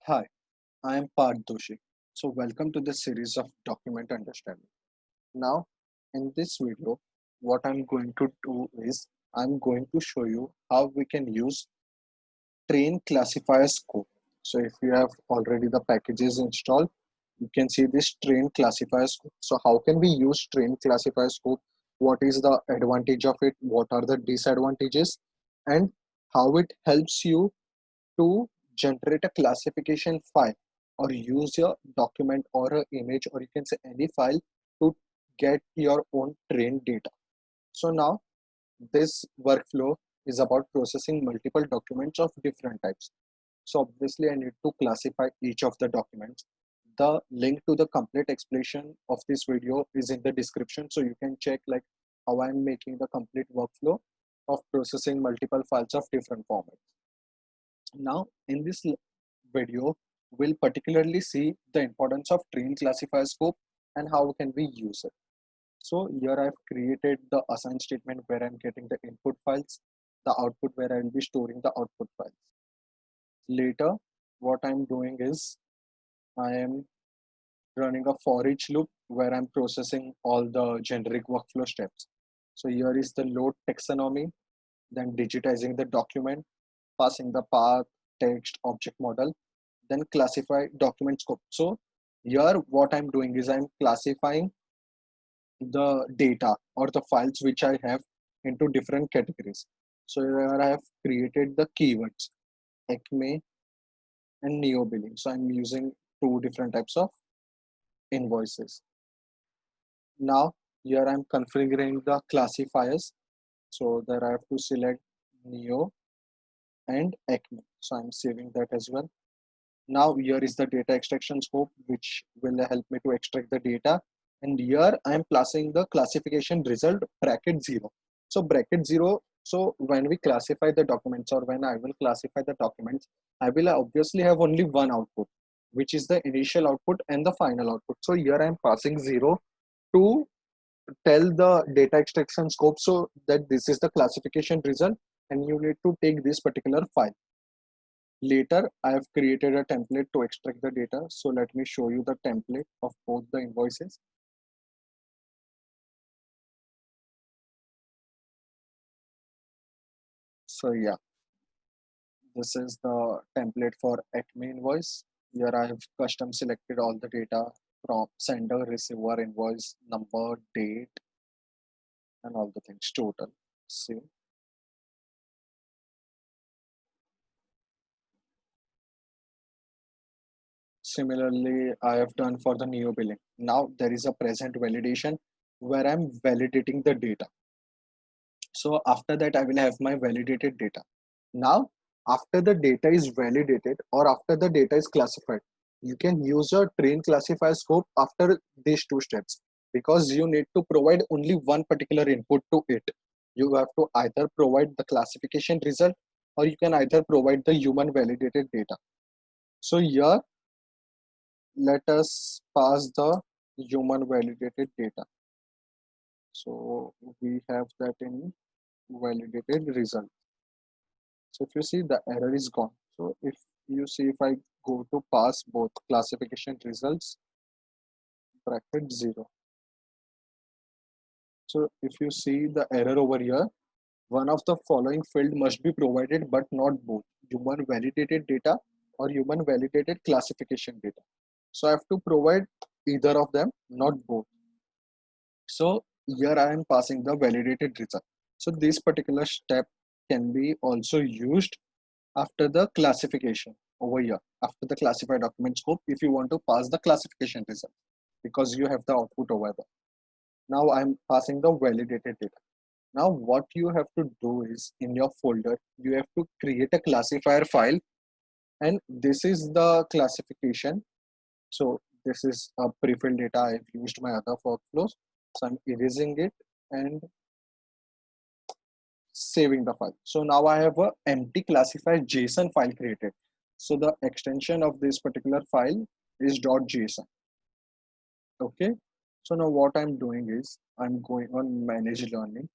Hi, I am Parth Doshi. So, welcome to the series of document understanding. Now, in this video, what I'm going to do is I'm going to show you how we can use train classifier scope. So, if you have already the packages installed, you can see this train classifier scope. So, how can we use train classifier scope? What is the advantage of it? What are the disadvantages? And how it helps you to generate a classification file or use your document or a image, or you can say any file to get your own trained data. So now this workflow is about processing multiple documents of different types. So obviously I need to classify each of the documents. The link to the complete explanation of this video is in the description, so you can check like how I'm making the complete workflow of processing multiple files of different formats. Now, in this video, we'll particularly see the importance of train classifier scope and how can we use it. So here I've created the assign statement where I'm getting the input files, the output where I'll be storing the output files. Later, what I'm doing is I am running a for each loop where I'm processing all the generic workflow steps. So here is the load taxonomy, then digitizing the document, passing the path, text, object model, then classify document scope. So here what I'm doing is I'm classifying the data or the files which I have into different categories. So here I have created the keywords ECME and neo billing. So I'm using two different types of invoices. Now here I'm configuring the classifiers. So there I have to select neo and ECME. So I'm saving that as well. Now here is the data extraction scope, which will help me to extract the data. And here I am passing the classification result bracket 0. So bracket 0, so when we classify the documents or when I will classify the documents, I will obviously have only one output, which is the initial output and the final output. So here I am passing 0 to tell the data extraction scope so that this is the classification result and you need to take this particular file. Later, I have created a template to extract the data. So let me show you the template of both the invoices. So yeah, this is the template for Acme invoice. Here I have custom selected all the data from sender, receiver, invoice, number, date, and all the things total. See, similarly, I have done for the neo billing. Now there is a present validation where I'm validating the data. So after that, I will have my validated data. Now, after the data is validated or after the data is classified, you can use your train classifier scope after these two steps, because you need to provide only one particular input to it. You have to either provide the classification result or you can either provide the human validated data. So here, let us pass the human validated data. So we have that in validated result. So if you see, the error is gone. So if you see, if I go to pass both classification results bracket 0. So if you see the error over here, one of the following field must be provided, but not both human validated data or human validated classification data. So I have to provide either of them, not both. So here I am passing the validated result. So this particular step can be also used after the classification over here, after the classified document scope, if you want to pass the classification result, because you have the output over there. Now I'm passing the validated data. Now what you have to do is, in your folder you have to create a classifier file, and this is the classification. So this is a pre-filled data. I've used my other workflows, so I'm erasing it and saving the file. So now I have a empty classified JSON file created. So the extension of this particular file is .json. Okay. So now what I'm doing is I'm going on manage learning.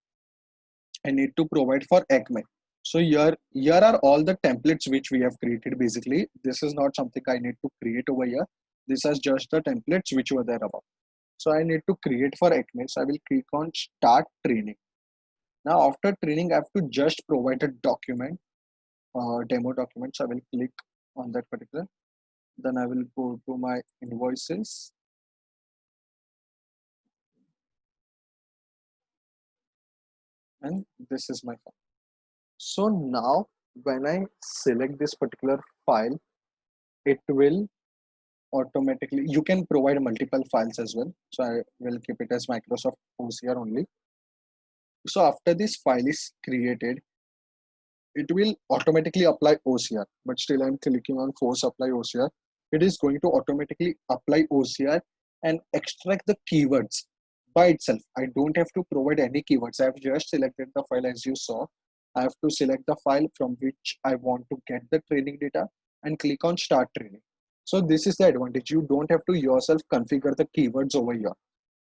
I need to provide for ECME. So here are all the templates which we have created. Basically, this is not something I need to create over here. This is just the templates which were there above. So I need to create for Acme. So I will click on start training. Now after training, I have to just provide a document, demo document. So I will click on that particular. Then I will go to my invoices. And this is my file. So now when I select this particular file, it will automatically, you can provide multiple files as well. So I will keep it as Microsoft OCR only. So after this file is created, it will automatically apply OCR, but still I'm clicking on force apply OCR. It is going to automatically apply OCR and extract the keywords by itself. I don't have to provide any keywords. I've just selected the file as you saw. I have to select the file from which I want to get the training data and click on start training. So this is the advantage. You don't have to yourself configure the keywords over here.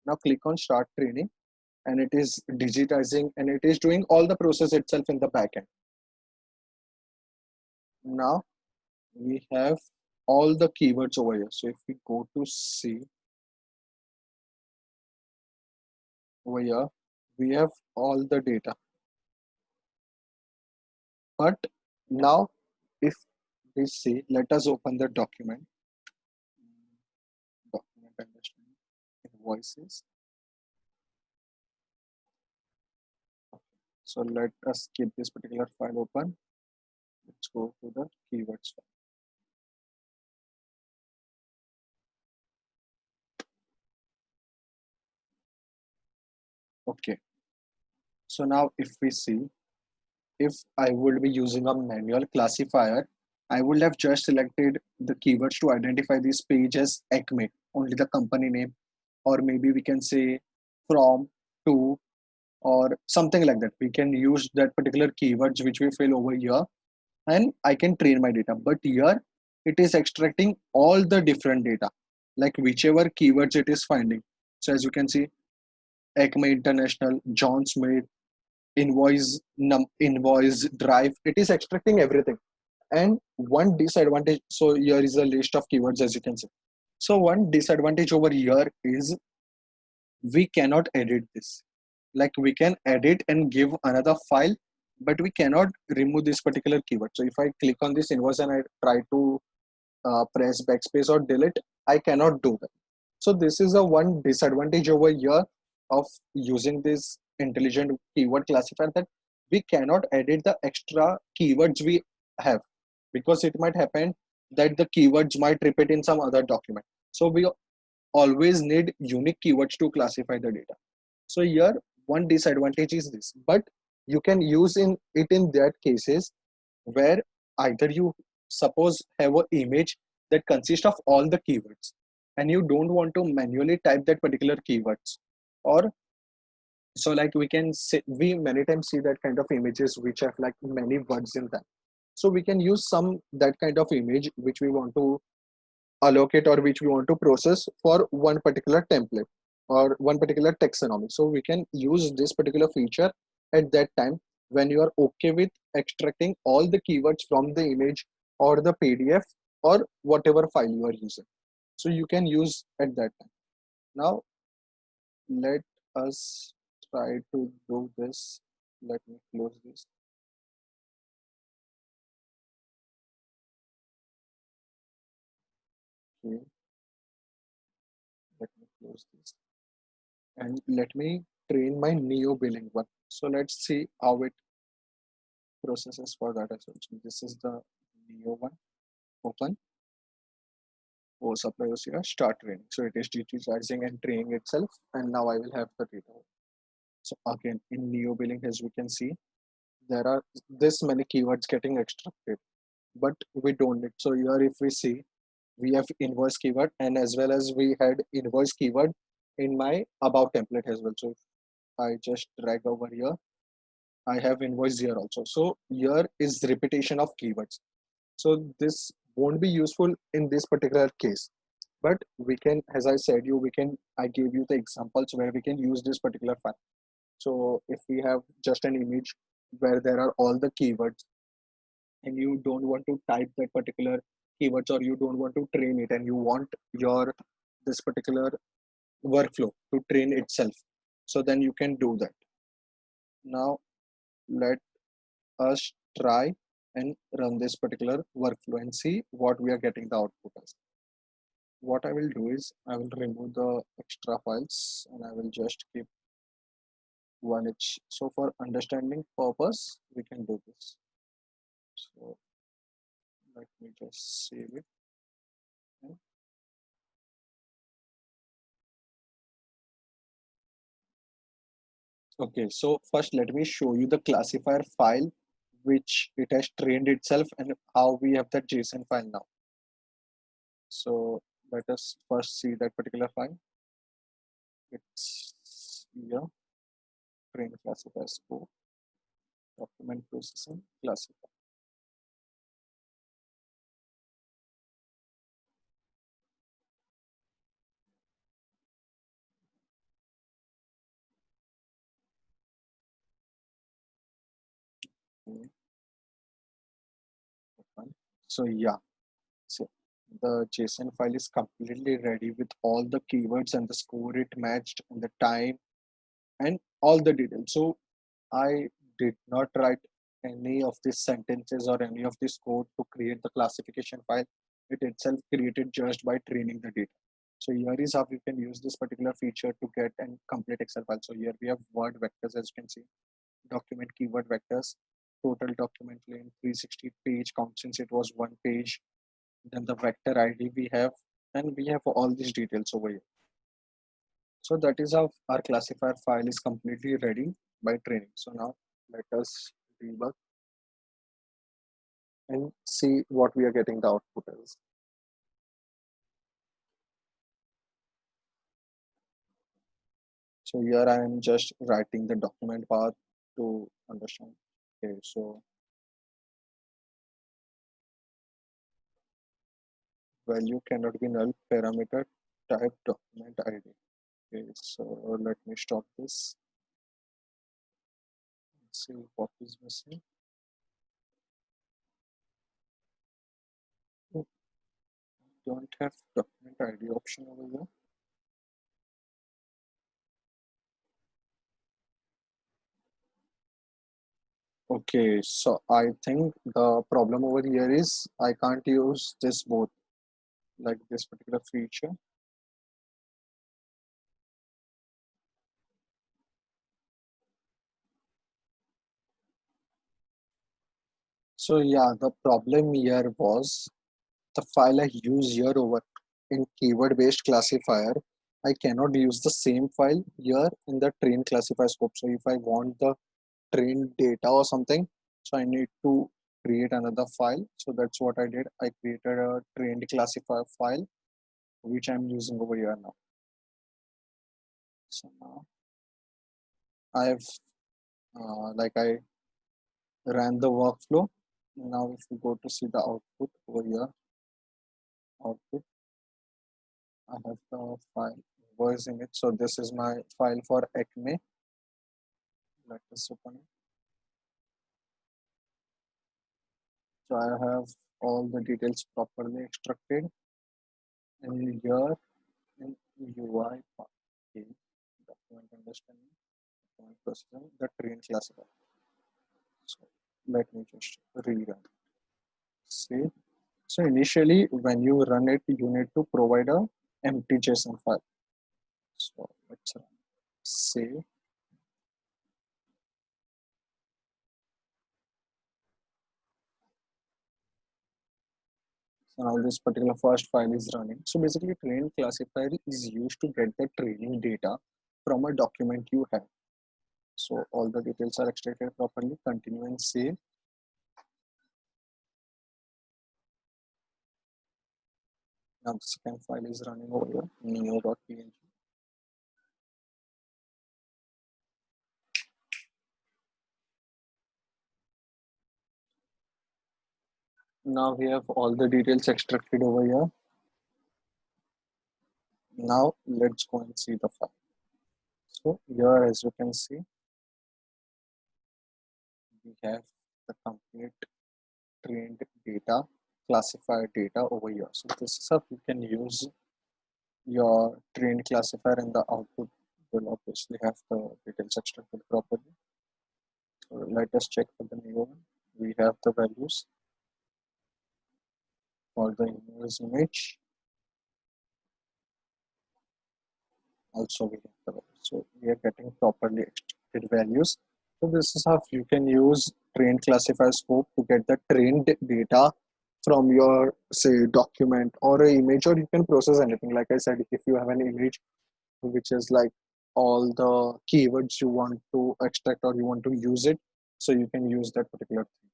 Now click on start training and it is digitizing and it is doing all the process itself in the backend. Now we have all the keywords over here. So if we go to see over here, we have all the data. But now if we see, let us open the document. Document understanding, invoices. So let us keep this particular file open. Let's go to the keywords file. Okay. So now if we see, if I would be using a manual classifier, I would have just selected the keywords to identify this page as Acme, only the company name, or maybe we can say from, to, or something like that. We can use that particular keywords which we fill over here and I can train my data. But here it is extracting all the different data, like whichever keywords it is finding. So as you can see, Acme International, John Smith, invoice drive, it is extracting everything. And one disadvantage, so here is a list of keywords as you can see. So one disadvantage over here is we cannot edit this. Like we can edit and give another file, but we cannot remove this particular keyword. So if I click on this invoice and I try to press backspace or delete, I cannot do that. So this is a one disadvantage over here of using this intelligent keyword classifier, that we cannot edit the extra keywords we have, because it might happen that the keywords might repeat in some other document. So we always need unique keywords to classify the data. So here one disadvantage is this, but you can use it in that cases where either you suppose have an image that consists of all the keywords and you don't want to manually type that particular keywords, or so like we can say, we many times see that kind of images which have like many words in them. So we can use some that kind of image which we want to allocate or which we want to process for one particular template or one particular taxonomy. So we can use this particular feature at that time when you are okay with extracting all the keywords from the image or the PDF or whatever file you are using. So you can use at that time. Now let us try to do this. Let me close this. Okay, let me close this and let me train my Neo billing one. So let's see how it processes for that as well. So this is the Neo one. Open. Oh, supply OCR start training. So it is digitizing and training itself. And now I will have the data. So again, in Neo billing, as we can see, there are this many keywords getting extracted, but we don't need. So here, if we see, we have invoice keyword, and as well as we had invoice keyword in my about template as well. So if I just drag over here, I have invoice here also. So here is repetition of keywords. So this won't be useful in this particular case, but we can, as I said you, we can, I gave you the examples where we can use this particular file. So if we have just an image, where there are all the keywords, and you don't want to type that particular keywords, or you don't want to train it, and you want your this particular workflow to train itself, so then you can do that. Now let us try and run this particular workflow and see what we are getting the output as. What I will do is I will remove the extra files and I will just keep one each. So for understanding purpose, we can do this. So let me just save it. Okay, so first let me show you the classifier file which it has trained itself and how we have that JSON file now. So let us first see that particular file. It's here, train classifier scope, document processing, classifier. Okay, fine. So yeah, so the JSON file is completely ready with all the keywords and the score it matched and the time and all the details. So I did not write any of these sentences or any of this code to create the classification file. It itself created just by training the data. So here is how you can use this particular feature to get and complete Excel file. So here we have word vectors, as you can see, document keyword vectors, total document length, 360 page count since it was one page, then the vector ID we have, and we have all these details over here. So that is how our classifier file is completely ready by training. So now let us debug and see what we are getting the output as. So here I am just writing the document path to understand. Okay, so value cannot be null parameter type document ID. Okay, so let me stop this. Let's see what is missing. Oh, don't have document ID option over here. Okay, so I think the problem over here is I can't use this both, like this particular feature. So yeah, the problem here was the file I use here over in keyword based classifier. I cannot use the same file here in the train classifier scope. So if I want the train data or something, so I need to create another file. So that's what I did. I created a trained classifier file, which I'm using over here now. So now I've like I ran the workflow. Now if you go to see the output over here, output, I have the file voice in it. So this is my file for Acme. Let us open it. So I have all the details properly extracted, and here in UI part, okay, document understanding, document processing, the train classifier. So let me just rerun. See, so initially when you run it, you need to provide a empty JSON file. So let's run. Save. So now this particular first file is running. So basically, train classifier is used to get the training data from a document you have. So all the details are extracted properly. Continue and save. Now the second file is running over here, neo.png. Now we have all the details extracted over here. Now let's go and see the file. So here, as you can see, we have the complete trained data, classified data over here. So this is how you can use your trained classifier, and the output will obviously have the details extracted properly. So let us check for the new one. We have the values for the image. Also we have the values. So we are getting properly extracted values. So this is how you can use trained classifier scope to get the trained data from your say document or an image, or you can process anything. Like I said, if you have an image which is like all the keywords you want to extract or you want to use it, so you can use that particular thing.